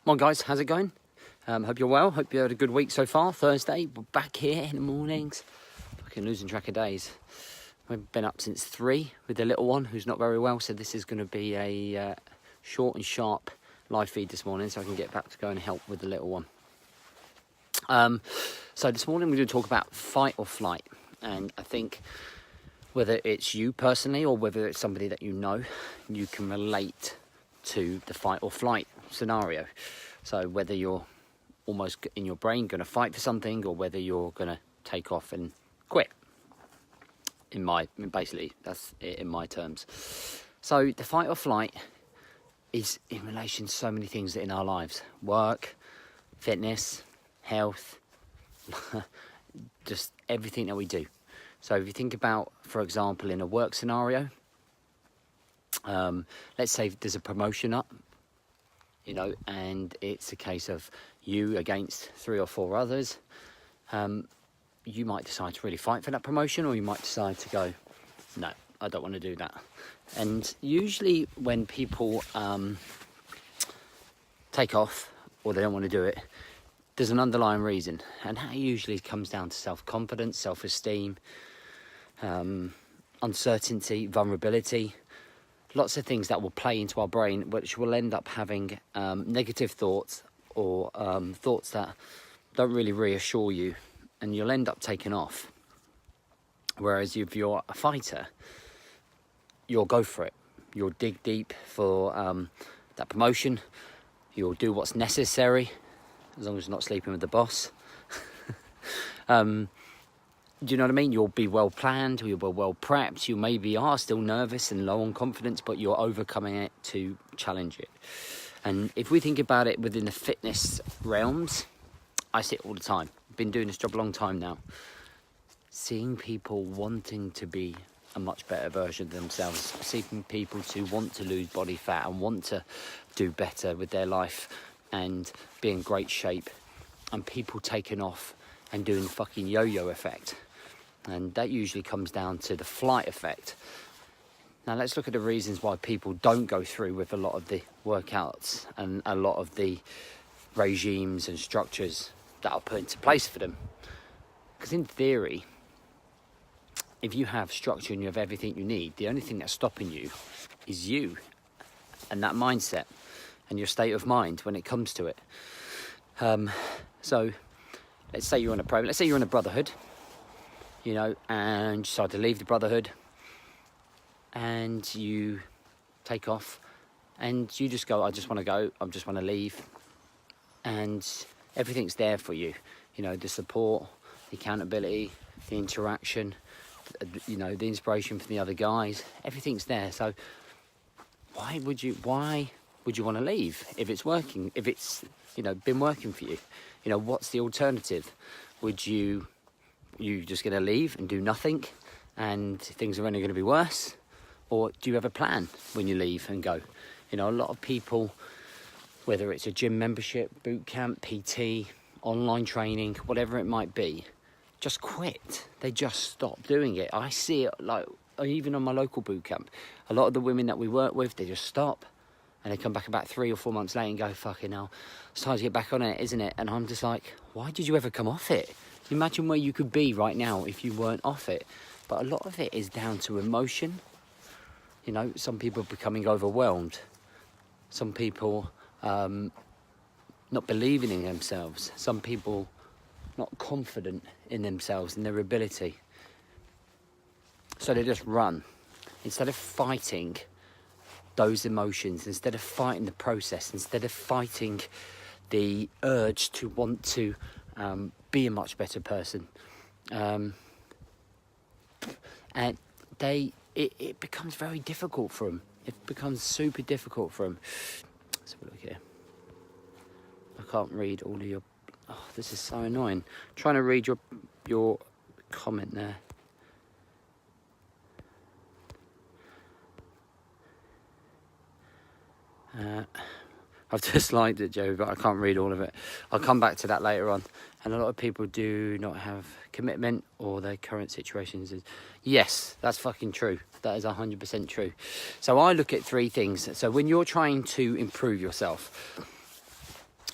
Well, guys, how's it going? Hope you're well. Hope you had a good week so far. Thursday, we're back here in the mornings. Fucking losing track of days. We've been up since 3 with the little one who's not very well, so this is going to be a short and sharp live feed this morning so I can get back to go and help with the little one. So this morning we're going to talk about fight or flight, and I think whether it's you personally or whether it's somebody that you know, you can relate to the fight or flight scenario. So whether you're almost in your brain going to fight for something or whether you're going to take off and quit. Basically, that's it in my terms. So the fight or flight is in relation to so many things in our lives. Work, fitness, health, just everything that we do. So if you think about, for example, in a work scenario, let's say there's a promotion up, and it's a case of you against 3 or 4 others. You might decide to really fight for that promotion, or you might decide to go, no, I don't want to do that. And usually when people take off or they don't want to do it, there's an underlying reason, and that usually comes down to self-confidence, self-esteem, uncertainty, vulnerability. Lots of things that will play into our brain, which will end up having negative thoughts or thoughts that don't really reassure you, and you'll end up taking off. Whereas if you're a fighter, you'll go for it. You'll dig deep for that promotion. You'll do what's necessary, as long as you're not sleeping with the boss. Do you know what I mean? You'll be well planned, you'll be well prepped, you maybe are still nervous and low on confidence, but you're overcoming it to challenge it. And if we think about it within the fitness realms, I see it all the time. I've been doing this job a long time now. Seeing people wanting to be a much better version of themselves, seeing people to want to lose body fat and want to do better with their life and be in great shape, and people taking off and doing the fucking yo-yo effect. And that usually comes down to the flight effect. Now let's look at the reasons why people don't go through with a lot of the workouts and a lot of the regimes and structures that are put into place for them. Because in theory, if you have structure and you have everything you need, the only thing that's stopping you is you and that mindset and your state of mind when it comes to it. So let's say you're on a program, let's say you're in a Brotherhood, and you decide to leave the Brotherhood, and you take off, and you just go, I just want to go, I just want to leave, and everything's there for you, the support, the accountability, the interaction, the inspiration from the other guys, everything's there. So why would you want to leave if it's working, if it's been working for you? What's the alternative? Would you just going to leave and do nothing and things are only going to be worse? Or do you have a plan when you leave and go? A lot of people, whether it's a gym membership, boot camp, PT, online training, whatever it might be, just quit. They just stop doing it. I see it like even on my local boot camp. A lot of the women that we work with, they just stop. And they come back about 3 or 4 months later and go, fucking hell, it's time to get back on it, isn't it? And I'm just like, why did you ever come off it? Imagine where you could be right now if you weren't off it. But a lot of it is down to emotion. Some people becoming overwhelmed. Some people not believing in themselves. Some people not confident in themselves and their ability. So they just run. Instead of fighting those emotions, instead of fighting the process, instead of fighting the urge to want to be a much better person, and it becomes very difficult for them. It becomes super difficult for them. Let's have a look here. I can't read all of your. Oh, this is so annoying. I'm trying to read your comment there. I've just liked it, Joe, but I can't read all of it. I'll come back to that later on. And a lot of people do not have commitment, or their current situations is... Yes, that's fucking true. That is 100% true. So I look at 3 things. So when you're trying to improve yourself,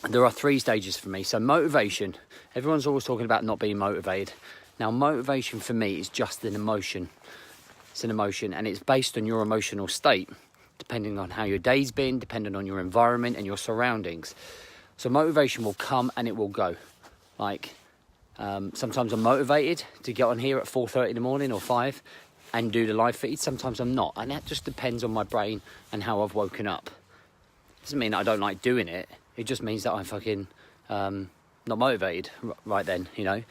there are 3 stages for me. So motivation, everyone's always talking about not being motivated. Now motivation for me is just an emotion. It's an emotion, and it's based on your emotional state, depending on how your day's been, depending on your environment and your surroundings. So motivation will come and it will go. Like sometimes I'm motivated to get on here at 4:30 in the morning or 5 and do the live feed. Sometimes I'm not, and that just depends on my brain and how I've woken up. Doesn't mean that I don't like doing it. It just means that I'm fucking not motivated right then, you know.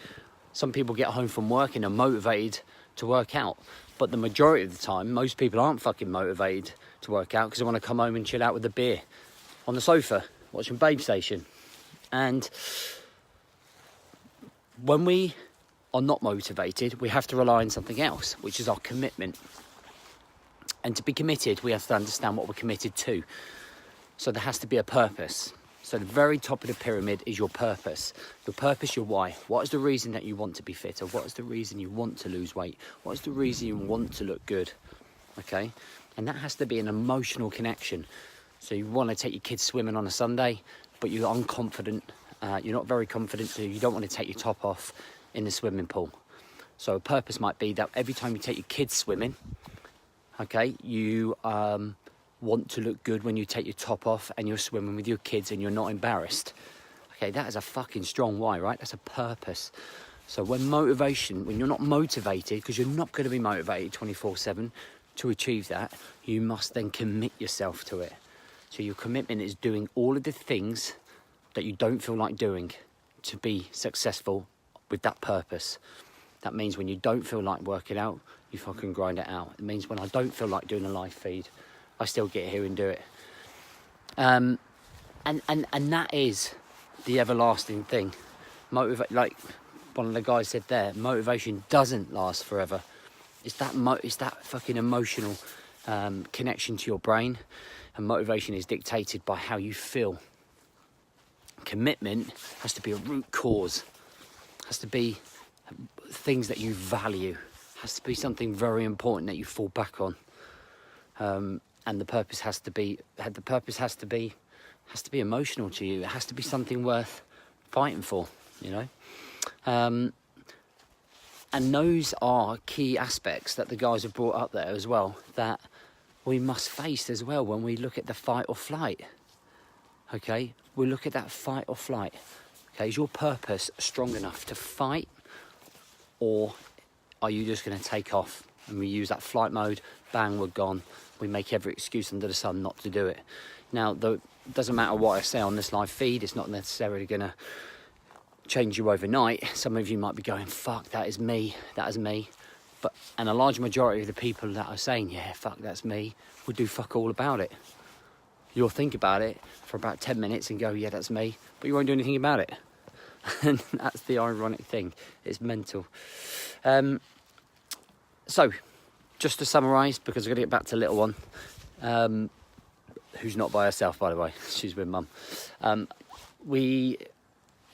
Some people get home from work and are motivated to work out, but the majority of the time, most people aren't fucking motivated to work out because they want to come home and chill out with a beer on the sofa watching Babe Station. And when we are not motivated, we have to rely on something else, which is our commitment. And to be committed, we have to understand what we're committed to. So there has to be a purpose. So the very top of the pyramid is your purpose. Your purpose, your why. What is the reason that you want to be fitter? What is the reason you want to lose weight? What is the reason you want to look good? Okay? And that has to be an emotional connection. So you want to take your kids swimming on a Sunday, but you're unconfident. You're not very confident, so you don't want to take your top off in the swimming pool. So a purpose might be that every time you take your kids swimming, okay, you want to look good when you take your top off and you're swimming with your kids and you're not embarrassed. Okay, that is a fucking strong why, right? That's a purpose. So when you're not motivated, because you're not going to be motivated 24/7 to achieve that, you must then commit yourself to it. So your commitment is doing all of the things that you don't feel like doing to be successful with that purpose. That means when you don't feel like working out, you fucking grind it out. It means when I don't feel like doing a live feed, I still get here and do it. And that is the everlasting thing. Like one of the guys said there, motivation doesn't last forever. It's that fucking emotional connection to your brain, and motivation is dictated by how you feel. Commitment has to be a root cause, has to be things that you value, has to be something very important that you fall back on, and the purpose has to be emotional to you. It has to be something worth fighting for, you know. And those are key aspects that the guys have brought up there as well, that we must face as well when we look at the fight or flight. Okay, we look at that fight or flight. Okay, is your purpose strong enough to fight, or are you just going to take off and we use that flight mode? Bang, we're gone. We make every excuse under the sun not to do it. Now, it doesn't matter what I say on this live feed. It's not necessarily going to change you overnight. Some of you might be going, fuck, that is me. And a large majority of the people that are saying, yeah, fuck, that's me, will do fuck all about it. You'll think about it for about 10 minutes and go, yeah, that's me, but you won't do anything about it. And that's the ironic thing. It's mental. So, just to summarise, because I've got to get back to little one, who's not by herself, by the way. She's with mum. We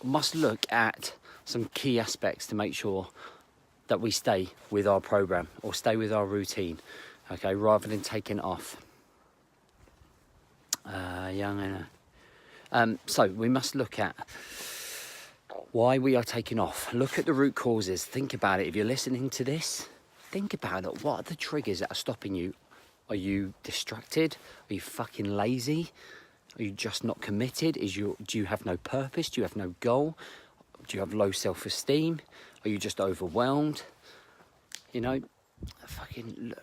must look at some key aspects to make sure that we stay with our programme or stay with our routine, okay, rather than taking it off. So we must look at why we are taking off. Look at the root causes. Think about it. If you're listening to this, think about it. What are the triggers that are stopping you? Are you distracted? Are you fucking lazy? Are you just not committed? Do you have no purpose? Do you have no goal? Do you have low self-esteem? Are you just overwhelmed? You know,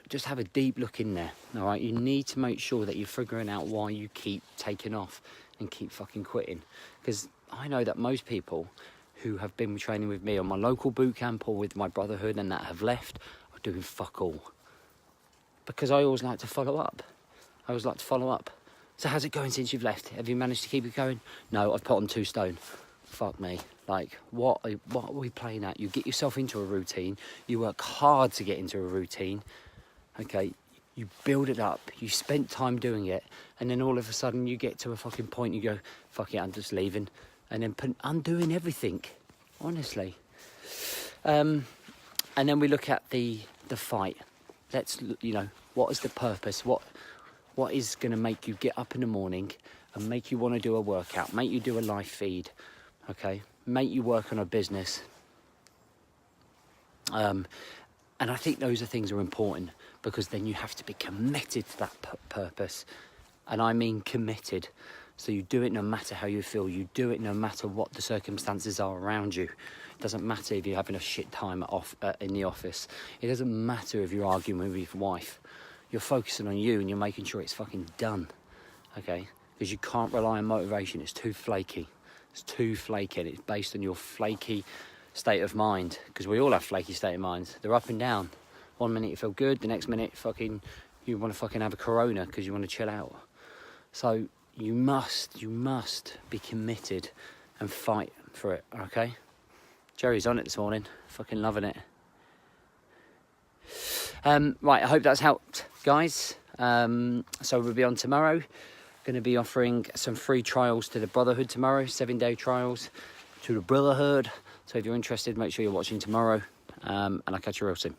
just have a deep look in there, all right? You need to make sure that you're figuring out why you keep taking off and keep fucking quitting. Because I know that most people who have been training with me on my local boot camp or with my Brotherhood and that have left are doing fuck all. Because I always like to follow up. So how's it going since you've left? Have you managed to keep it going? No, I've put on 2 stone. Fuck me. Like, what are we playing at? You get yourself into a routine. You work hard to get into a routine. Okay, you build it up. You spent time doing it. And then all of a sudden you get to a fucking point. You go, fuck it, I'm just leaving. And then undoing everything. Honestly. And then we look at the fight. Let's, what is the purpose? What is going to make you get up in the morning and make you want to do a workout, make you do a live feed, okay? Make you work on a business. And I think those are things are important, because then you have to be committed to that purpose. And I mean committed. So you do it no matter how you feel. You do it no matter what the circumstances are around you. It doesn't matter if you're having a shit time in the office. It doesn't matter if you're arguing with your wife. You're focusing on you and you're making sure it's fucking done, okay? Because you can't rely on motivation. It's too flaky. It's too flaky, and it's based on your flaky state of mind. Because we all have flaky state of minds. They're up and down. 1 minute you feel good, the next minute you want to fucking have a Corona because you want to chill out. So you must be committed and fight for it, okay? Jerry's on it this morning, fucking loving it. Right, I hope that's helped, guys. So we'll be on tomorrow. Going to be offering some free trials to the Brotherhood tomorrow, 7-day trials to the Brotherhood. So if you're interested, make sure you're watching tomorrow, and I'll catch you real soon.